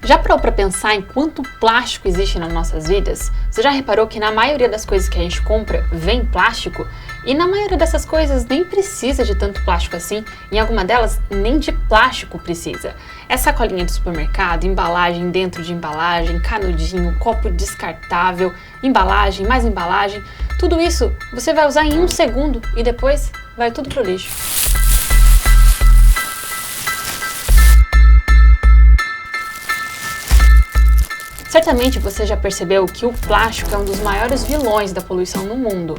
Já parou para pensar em quanto plástico existe nas nossas vidas? Você já reparou que na maioria das coisas que a gente compra vem plástico? E na maioria dessas coisas nem precisa de tanto plástico assim, em alguma delas nem de plástico precisa. É sacolinha do supermercado, embalagem dentro de embalagem, canudinho, copo descartável, embalagem, mais embalagem, tudo isso você vai usar em 1 segundo e depois vai tudo pro lixo. Certamente você já percebeu que o plástico é um dos maiores vilões da poluição no mundo.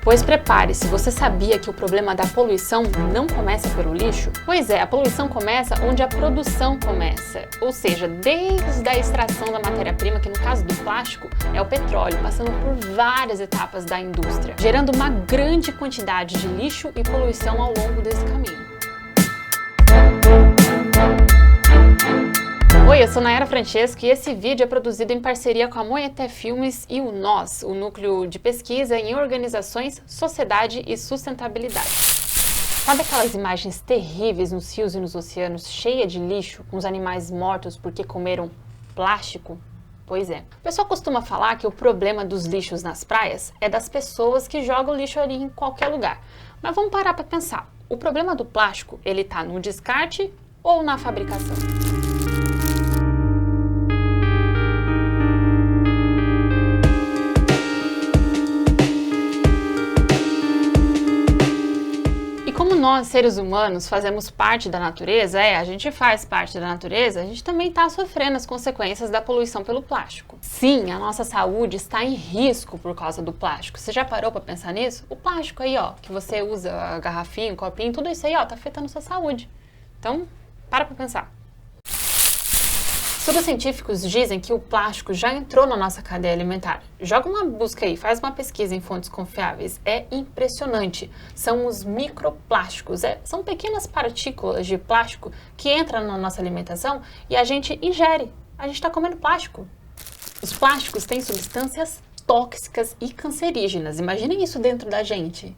Pois prepare-se, você sabia que o problema da poluição não começa pelo lixo? Pois é, a poluição começa onde a produção começa, ou seja, desde a extração da matéria-prima, que no caso do plástico é o petróleo, passando por várias etapas da indústria, gerando uma grande quantidade de lixo e poluição ao longo desse caminho. Oi, eu sou Nayara Francesco e esse vídeo é produzido em parceria com a Moeté Filmes e o NOS, o Núcleo de Pesquisa em Organizações, Sociedade e Sustentabilidade. Sabe aquelas imagens terríveis nos rios e nos oceanos, cheia de lixo, com os animais mortos porque comeram plástico? Pois é. O pessoal costuma falar que o problema dos lixos nas praias é das pessoas que jogam lixo ali em qualquer lugar. Mas vamos parar para pensar. O problema do plástico, ele tá no descarte ou na fabricação? Como nós, seres humanos, fazemos parte da natureza, a gente faz parte da natureza, a gente também está sofrendo as consequências da poluição pelo plástico. Sim, a nossa saúde está em risco por causa do plástico. Você já parou para pensar nisso? O plástico aí, ó, que você usa, a garrafinha, o copinho, tudo isso aí, ó, tá afetando a sua saúde. Então, para pensar. Estudos científicos dizem que o plástico já entrou na nossa cadeia alimentar. Joga uma busca aí, faz uma pesquisa em fontes confiáveis. É impressionante. São os microplásticos. São pequenas partículas de plástico que entram na nossa alimentação e a gente ingere. A gente está comendo plástico. Os plásticos têm substâncias tóxicas e cancerígenas. Imaginem isso dentro da gente.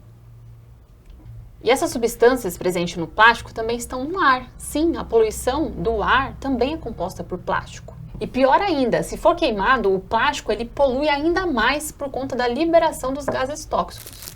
E essas substâncias presentes no plástico também estão no ar. Sim, a poluição do ar também é composta por plástico. E pior ainda, se for queimado, o plástico ele polui ainda mais por conta da liberação dos gases tóxicos.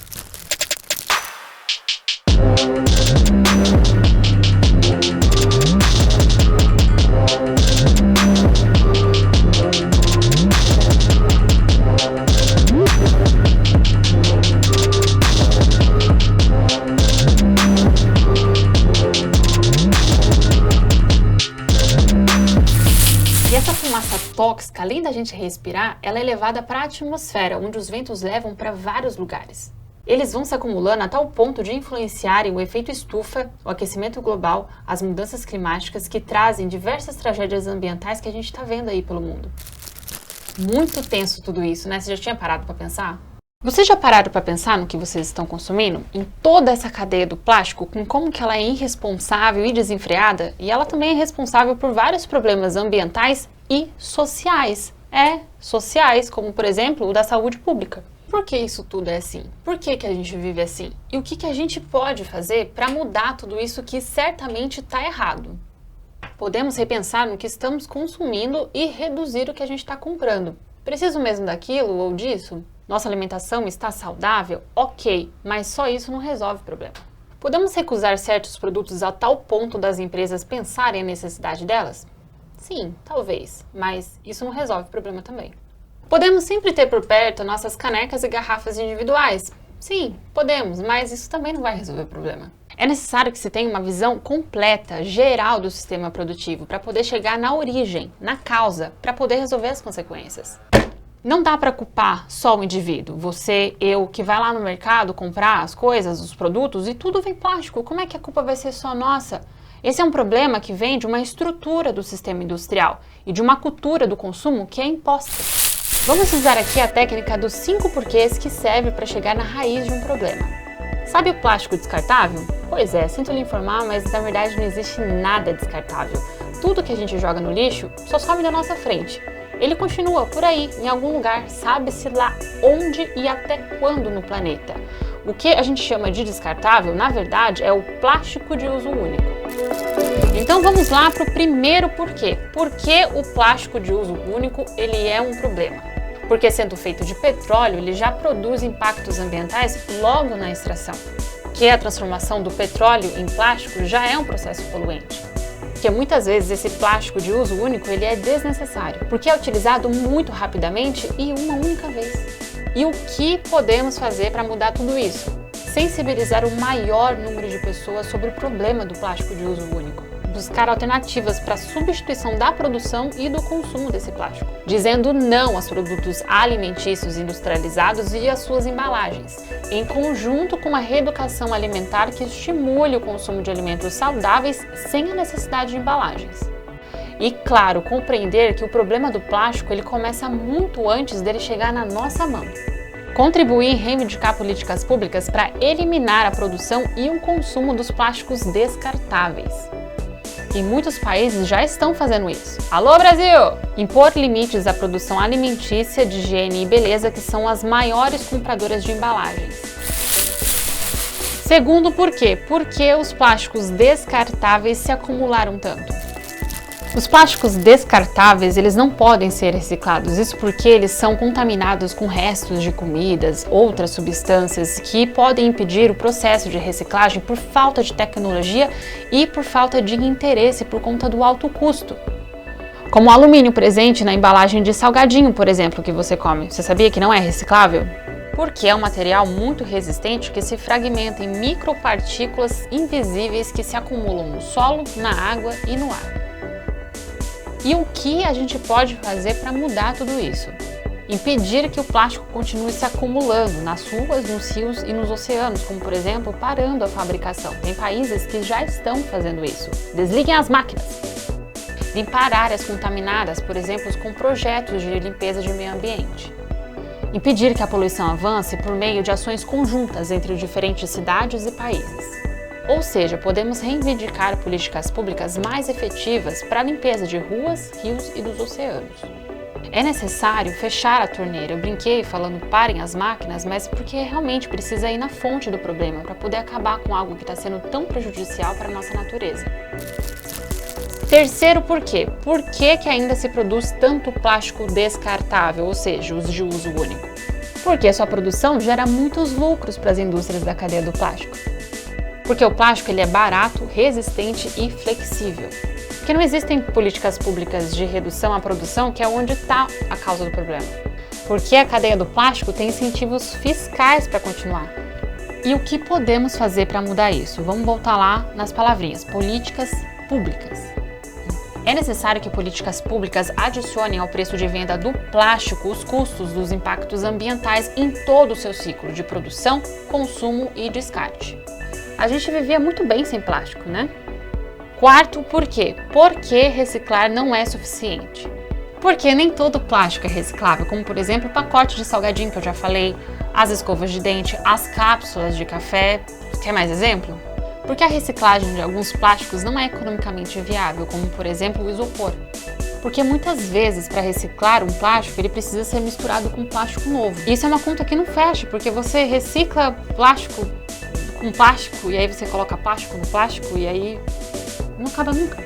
E essa fumaça tóxica, além da gente respirar, ela é levada para a atmosfera, onde os ventos levam para vários lugares. Eles vão se acumulando a tal ponto de influenciarem o efeito estufa, o aquecimento global, as mudanças climáticas que trazem diversas tragédias ambientais que a gente está vendo aí pelo mundo. Muito tenso tudo isso, né? Você já tinha parado para pensar? Vocês já pararam para pensar no que vocês estão consumindo? Em toda essa cadeia do plástico, com como que ela é irresponsável e desenfreada, e ela também é responsável por vários problemas ambientais e sociais. Sociais, como por exemplo o da saúde pública. Por que isso tudo é assim? Por que a gente vive assim? E o que a gente pode fazer para mudar tudo isso que certamente está errado? Podemos repensar no que estamos consumindo e reduzir o que a gente está comprando. Preciso mesmo daquilo ou disso? Nossa alimentação está saudável? Ok, mas só isso não resolve o problema. Podemos recusar certos produtos a tal ponto das empresas pensarem a necessidade delas? Sim, talvez, mas isso não resolve o problema também. Podemos sempre ter por perto nossas canecas e garrafas individuais? Sim, podemos, mas isso também não vai resolver o problema. É necessário que se tenha uma visão completa, geral do sistema produtivo para poder chegar na origem, na causa, para poder resolver as consequências. Não dá para culpar só o indivíduo, você, eu, que vai lá no mercado comprar as coisas, os produtos e tudo vem plástico. Como é que a culpa vai ser só nossa? Esse é um problema que vem de uma estrutura do sistema industrial e de uma cultura do consumo que é imposta. Vamos usar aqui a técnica dos 5 porquês que serve para chegar na raiz de um problema. Sabe o plástico descartável? Pois é, sinto lhe informar, mas na verdade não existe nada descartável. Tudo que a gente joga no lixo só some da nossa frente. Ele continua por aí, em algum lugar, sabe-se lá onde e até quando no planeta. O que a gente chama de descartável, na verdade, é o plástico de uso único. Então vamos lá para o primeiro porquê. Por que o plástico de uso único ele é um problema? Porque sendo feito de petróleo, ele já produz impactos ambientais logo na extração. Que a transformação do petróleo em plástico já é um processo poluente. Porque muitas vezes esse plástico de uso único ele é desnecessário, porque é utilizado muito rapidamente e uma única vez. E o que podemos fazer para mudar tudo isso? Sensibilizar o maior número de pessoas sobre o problema do plástico de uso único. Buscar alternativas para a substituição da produção e do consumo desse plástico. Dizendo não aos produtos alimentícios industrializados e às suas embalagens, em conjunto com uma reeducação alimentar que estimule o consumo de alimentos saudáveis sem a necessidade de embalagens. E, claro, compreender que o problema do plástico ele começa muito antes dele chegar na nossa mão. Contribuir e reivindicar políticas públicas para eliminar a produção e o consumo dos plásticos descartáveis. E muitos países já estão fazendo isso. Alô, Brasil! Impor limites à produção alimentícia, de higiene e beleza, que são as maiores compradoras de embalagens. Segundo porquê? Por que os plásticos descartáveis se acumularam tanto? Os plásticos descartáveis, eles não podem ser reciclados, isso porque eles são contaminados com restos de comidas, outras substâncias que podem impedir o processo de reciclagem por falta de tecnologia e por falta de interesse por conta do alto custo. Como o alumínio presente na embalagem de salgadinho, por exemplo, que você come. Você sabia que não é reciclável? Porque é um material muito resistente que se fragmenta em micropartículas invisíveis que se acumulam no solo, na água e no ar. E o que a gente pode fazer para mudar tudo isso? Impedir que o plástico continue se acumulando nas ruas, nos rios e nos oceanos, como por exemplo, parando a fabricação. Tem países que já estão fazendo isso. Desliguem as máquinas. Limpar áreas contaminadas, por exemplo, com projetos de limpeza de meio ambiente. Impedir que a poluição avance por meio de ações conjuntas entre diferentes cidades e países. Ou seja, podemos reivindicar políticas públicas mais efetivas para a limpeza de ruas, rios e dos oceanos. É necessário fechar a torneira. Eu brinquei falando parem as máquinas, mas porque realmente precisa ir na fonte do problema para poder acabar com algo que está sendo tão prejudicial para a nossa natureza. Terceiro porquê. Por que ainda se produz tanto plástico descartável, ou seja, os de uso único? Porque a sua produção gera muitos lucros para as indústrias da cadeia do plástico. Porque o plástico ele é barato, resistente e flexível. Porque não existem políticas públicas de redução à produção, que é onde está a causa do problema. Porque a cadeia do plástico tem incentivos fiscais para continuar. E o que podemos fazer para mudar isso? Vamos voltar lá nas palavrinhas, políticas públicas. É necessário que políticas públicas adicionem ao preço de venda do plástico os custos dos impactos ambientais em todo o seu ciclo de produção, consumo e descarte. A gente vivia muito bem sem plástico, né? Quarto, por quê? Porque reciclar não é suficiente. Porque nem todo plástico é reciclável, como por exemplo o pacote de salgadinho que eu já falei, as escovas de dente, as cápsulas de café. Quer mais exemplo? Porque a reciclagem de alguns plásticos não é economicamente viável, como por exemplo o isopor. Porque muitas vezes para reciclar um plástico ele precisa ser misturado com plástico novo. E isso é uma conta que não fecha, porque você recicla plástico com plástico e aí você coloca plástico no plástico e aí não acaba nunca.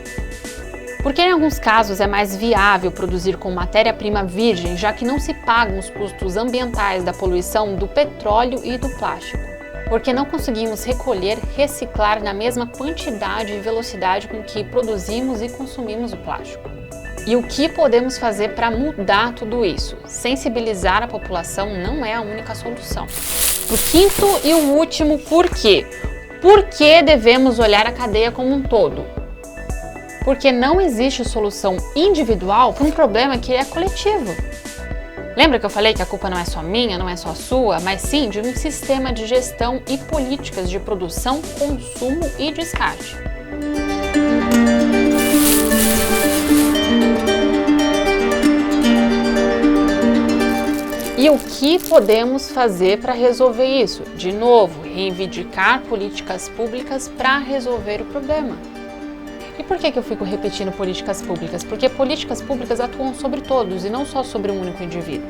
Porque em alguns casos é mais viável produzir com matéria-prima virgem, já que não se pagam os custos ambientais da poluição do petróleo e do plástico. Porque não conseguimos recolher, reciclar na mesma quantidade e velocidade com que produzimos e consumimos o plástico. E o que podemos fazer para mudar tudo isso? Sensibilizar a população não é a única solução. O quinto e o último porquê. Por que devemos olhar a cadeia como um todo? Porque não existe solução individual para um problema que é coletivo. Lembra que eu falei que a culpa não é só minha, não é só sua, mas sim de um sistema de gestão e políticas de produção, consumo e descarte. E o que podemos fazer para resolver isso? De novo, reivindicar políticas públicas para resolver o problema. E por que eu fico repetindo políticas públicas? Porque políticas públicas atuam sobre todos e não só sobre um único indivíduo.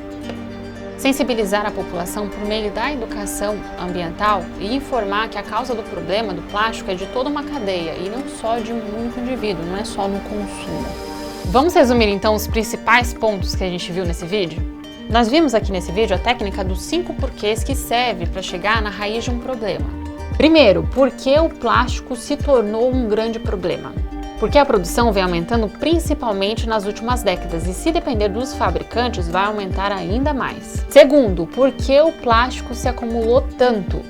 Sensibilizar a população por meio da educação ambiental e informar que a causa do problema do plástico é de toda uma cadeia e não só de um único indivíduo, não é só no consumo. Vamos resumir então os principais pontos que a gente viu nesse vídeo? Nós vimos aqui nesse vídeo a técnica dos 5 porquês que serve para chegar na raiz de um problema. Primeiro, por que o plástico se tornou um grande problema? Porque a produção vem aumentando principalmente nas últimas décadas e, se depender dos fabricantes, vai aumentar ainda mais. Segundo, por que o plástico se acumulou tanto?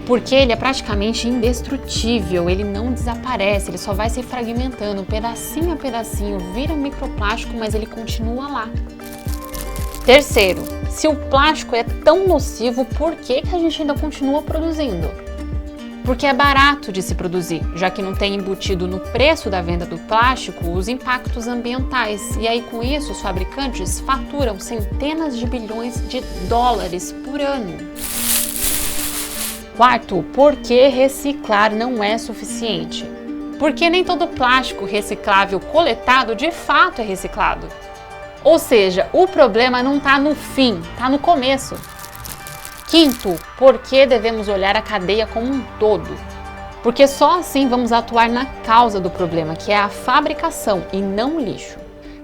Porque ele é praticamente indestrutível, ele não desaparece, ele só vai se fragmentando, pedacinho a pedacinho, vira um microplástico, mas ele continua lá. Terceiro, se o plástico é tão nocivo, por que a gente ainda continua produzindo? Porque é barato de se produzir, já que não tem embutido no preço da venda do plástico os impactos ambientais. E aí com isso os fabricantes faturam centenas de bilhões de dólares por ano. Quarto, por que reciclar não é suficiente? Porque nem todo plástico reciclável coletado de fato é reciclado. Ou seja, o problema não está no fim, está no começo. Quinto, por que devemos olhar a cadeia como um todo? Porque só assim vamos atuar na causa do problema, que é a fabricação e não o lixo.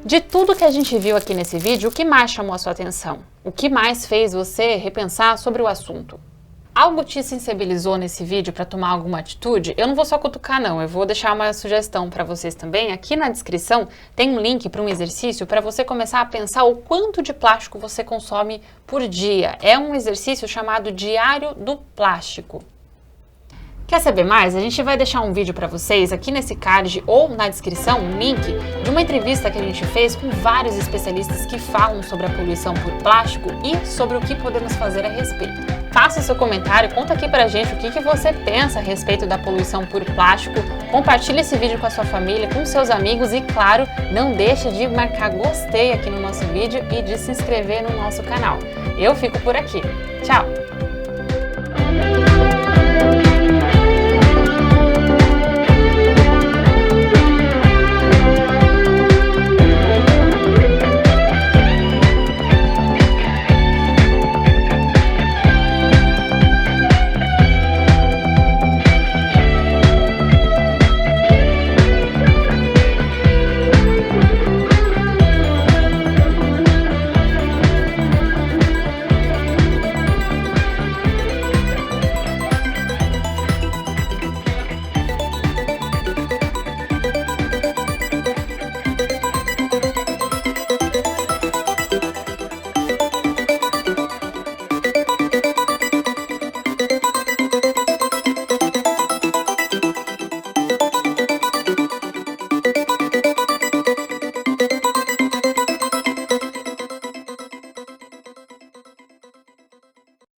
De tudo que a gente viu aqui nesse vídeo, o que mais chamou a sua atenção? O que mais fez você repensar sobre o assunto? Algo te sensibilizou nesse vídeo para tomar alguma atitude? Eu não vou só cutucar não, eu vou deixar uma sugestão para vocês também. Aqui na descrição tem um link para um exercício para você começar a pensar o quanto de plástico você consome por dia. É um exercício chamado Diário do Plástico. Quer saber mais? A gente vai deixar um vídeo para vocês aqui nesse card ou na descrição, um link de uma entrevista que a gente fez com vários especialistas que falam sobre a poluição por plástico e sobre o que podemos fazer a respeito. Faça seu comentário, conta aqui pra gente o que você pensa a respeito da poluição por plástico, compartilhe esse vídeo com a sua família, com seus amigos e, claro, não deixe de marcar gostei aqui no nosso vídeo e de se inscrever no nosso canal. Eu fico por aqui. Tchau!